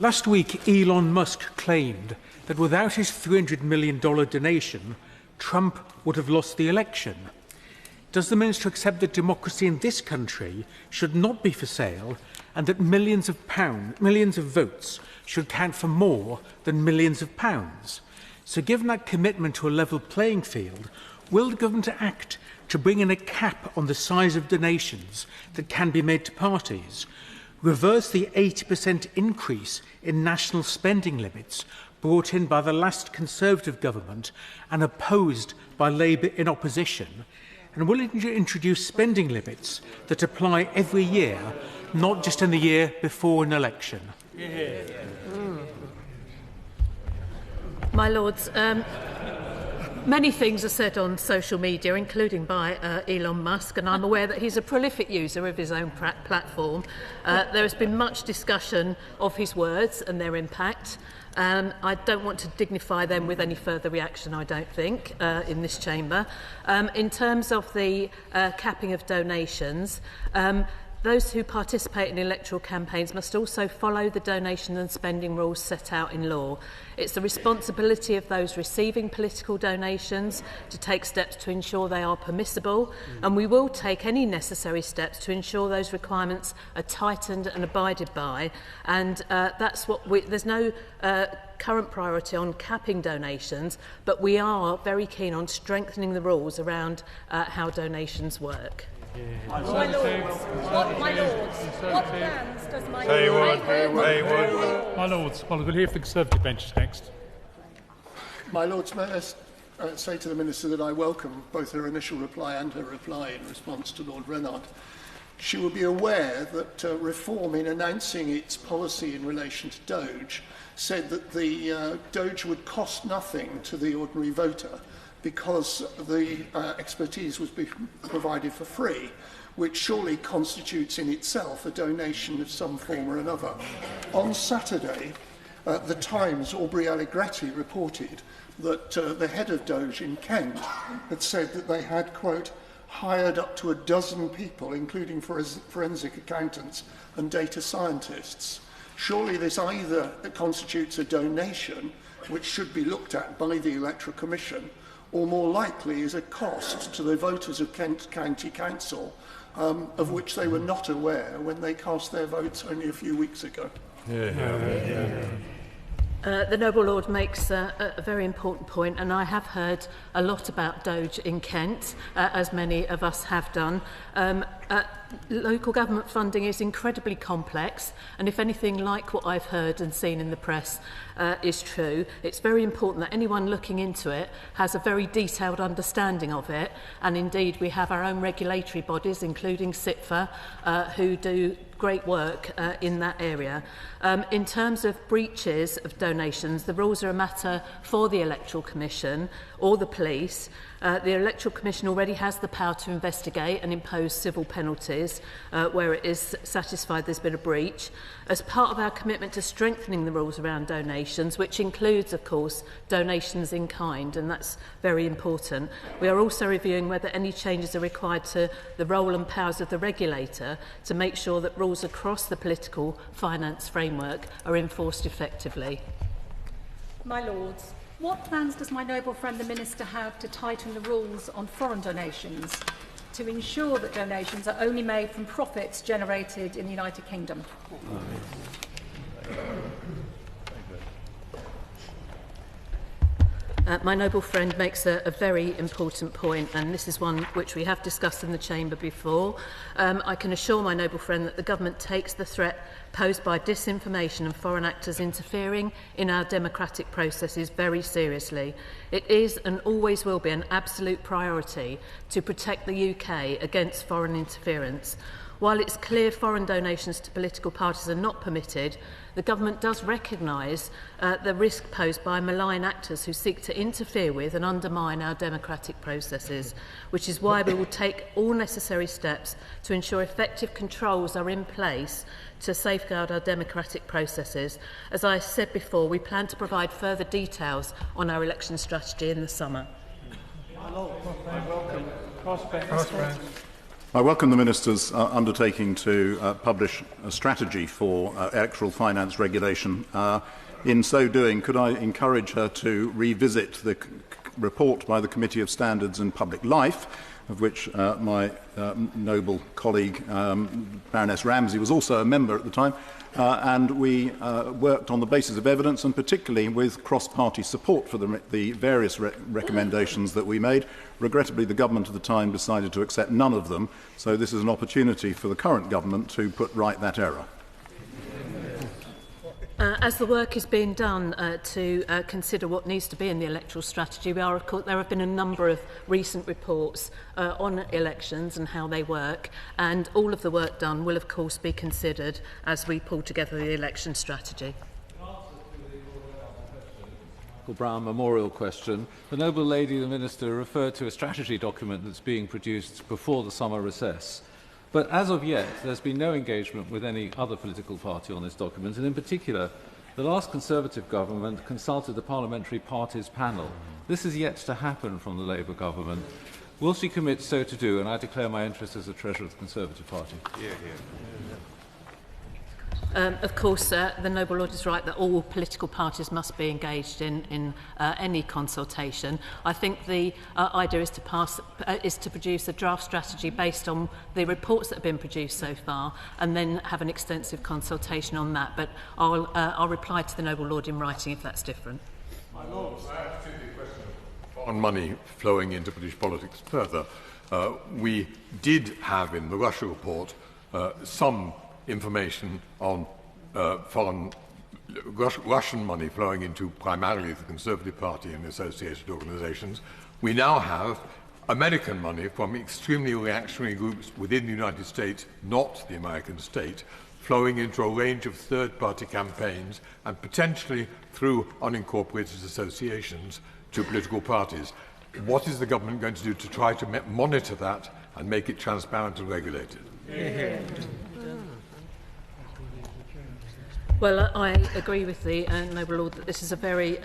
Last week, Elon Musk claimed that without his $300 million donation, Trump would have lost the election. Does the Minister accept that democracy in this country should not be for sale and that millions of votes should count for more than millions of pounds? So given that commitment to a level playing field, will the government act to bring in a cap on the size of donations that can be made to parties, reverse the 80% increase in national spending limits brought in by the last Conservative government and opposed by Labour in opposition, and will it introduce spending limits that apply every year, not just in the year before an election? My Lords, many things are said on social media, including by Elon Musk, and I'm aware that he's a prolific user of his own platform. There has been much discussion of his words and their impact. I don't want to dignify them with any further reaction, I don't think, in this chamber. In terms of the capping of donations, those who participate in electoral campaigns must also follow the donation and spending rules set out in law. It's the responsibility of those receiving political donations to take steps to ensure they are permissible, and we will take any necessary steps to ensure those requirements are tightened and abided by. And that's what there's no current priority on capping donations, but we are very keen on strengthening the rules around how donations work. My Lords, what plans does my My Lords, we'll hear from the Conservative bench next. My Lords, may I say to the Minister that I welcome both her initial reply and her reply in response to Lord Rennard. She will be aware that Reform, in announcing its policy in relation to Doge, said that the Doge would cost nothing to the ordinary voter, because the expertise was being provided for free, which surely constitutes in itself a donation of some form or another. On Saturday, the Times, Aubrey Allegretti, reported that the head of Doge in Kent had said that they had, quote, hired up to 12 people, including forensic accountants and data scientists. Surely this either constitutes a donation, which should be looked at by the Electoral Commission, or more likely is a cost to the voters of Kent County Council, of which they were not aware when they cast their votes only a few weeks ago. The Noble Lord makes a very important point, and I have heard a lot about Doge in Kent, as many of us have done. Local government funding is incredibly complex, and if anything like what I've heard and seen in the press is true, it's very important that anyone looking into it has a very detailed understanding of it, and indeed we have our own regulatory bodies, including CITFA, who do great work in that area. In terms of breaches of donations, the rules are a matter for the Electoral Commission or the police. The Electoral Commission already has the power to investigate and impose civil penalties where it is satisfied there's been a breach. As part of our commitment to strengthening the rules around donations, which includes, of course, donations in kind, and that's very important, we are also reviewing whether any changes are required to the role and powers of the regulator to make sure that rules across the political finance framework are enforced effectively. My Lords, what plans does my noble friend the Minister have to tighten the rules on foreign donations to ensure that donations are only made from profits generated in the United Kingdom? My noble friend makes a very important point, and this is one which we have discussed in the chamber before. I can assure my noble friend that the government takes the threat posed by disinformation and foreign actors interfering in our democratic processes very seriously. It is and always will be an absolute priority to protect the UK against foreign interference. While it's clear foreign donations to political parties are not permitted, the government does recognise the risk posed by malign actors who seek to interfere with and undermine our democratic processes, which is why we will take all necessary steps to ensure effective controls are in place to safeguard our democratic processes. As I said before, we plan to provide further details on our election strategy in the summer. I welcome the Minister's undertaking to publish a strategy for electoral finance regulation. In so doing, could I encourage her to revisit the report by the Committee of Standards and Public Life, of which my noble colleague Baroness Ramsey was also a member at the time, and we worked on the basis of evidence and particularly with cross-party support for the various recommendations that we made. Regrettably, the government at the time decided to accept none of them, so this is an opportunity for the current government to put right that error. As the work is being done to consider what needs to be in the electoral strategy, there have been a number of recent reports on elections and how they work, and all of the work done will of course be considered as we pull together the election strategy. Brown memorial question. The noble lady, the Minister, referred to a strategy document that's being produced before the summer recess. But as of yet, there's been no engagement with any other political party on this document, and in particular, the last Conservative government consulted the Parliamentary Parties panel. This is yet to happen from the Labour government. Will she commit so to do? And I declare my interest as the Treasurer of the Conservative Party. Of course, the noble lord is right that all political parties must be engaged in any consultation. I think the idea is to produce a draft strategy based on the reports that have been produced so far, and then have an extensive consultation on that. But I'll reply to the noble lord in writing if that's different. My Lord, on money flowing into British politics further, we did have in the Russia report some information on Russian money flowing into primarily the Conservative Party and associated organisations. We now have American money from extremely reactionary groups within the United States, not the American state, flowing into a range of third-party campaigns and potentially through unincorporated associations to political parties. What is the government going to do to try to monitor that and make it transparent and regulated? Well, I agree with the noble lord that this is a very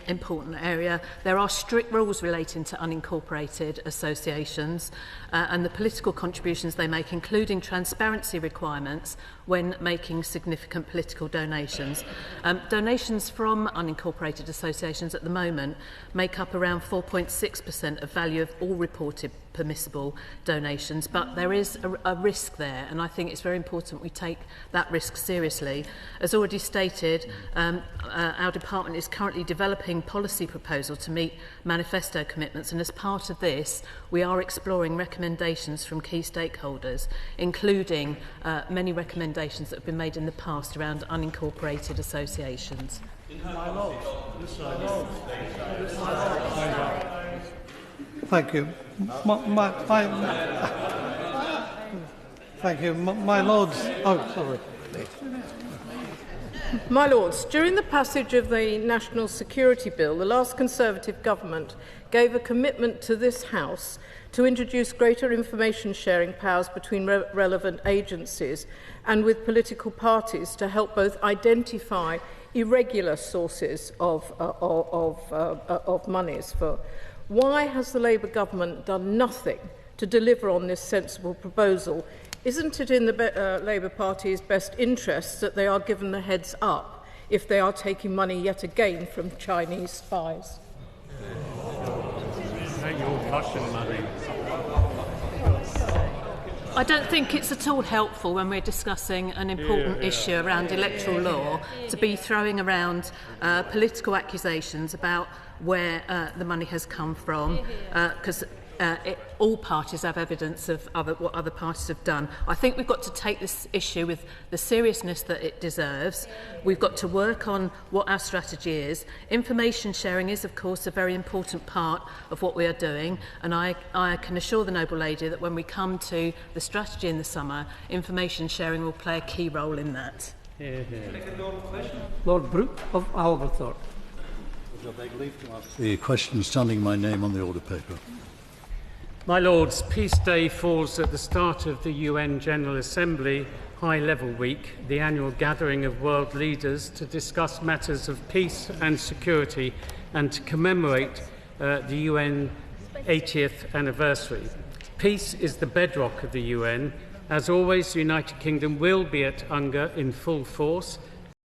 important area. There are strict rules relating to unincorporated associations and the political contributions they make, including transparency requirements when making significant political donations. Donations from unincorporated associations at the moment make up around 4.6% of value of all reported permissible donations, but there is a risk there, and I think it's very important we take that risk seriously. As already stated, our department is currently developing policy proposal to meet manifesto commitments, and as part of this we are exploring recommendations from key stakeholders, including many recommendations that have been made in the past around unincorporated associations. Thank you. Thank you. My Lords. Oh, sorry. My Lords, during the passage of the National Security Bill, the last Conservative government gave a commitment to this House to introduce greater information sharing powers between relevant agencies and with political parties to help both identify irregular sources of monies for. Why has the Labour government done nothing to deliver on this sensible proposal? Isn't it in the Labour Party's best interests that they are given the heads up if they are taking money yet again from Chinese spies? I don't think it's at all helpful when we're discussing an important issue around electoral law to be throwing around political accusations about where the money has come from, because all parties have evidence of what other parties have done. I think we've got to take this issue with the seriousness that it deserves. We've got to work on what our strategy is. Information sharing is, of course, a very important part of what we are doing, and I can assure the noble lady that when we come to the strategy in the summer, information sharing will play a key role in that. Lord Brooke of Alberthorpe. I beg leave to ask the question standing my name on the order paper. My Lords, Peace Day falls at the start of the UN General Assembly High-Level Week, the annual gathering of world leaders to discuss matters of peace and security and to commemorate the UN 80th anniversary. Peace is the bedrock of the UN. As always, the United Kingdom will be at UNGA in full force,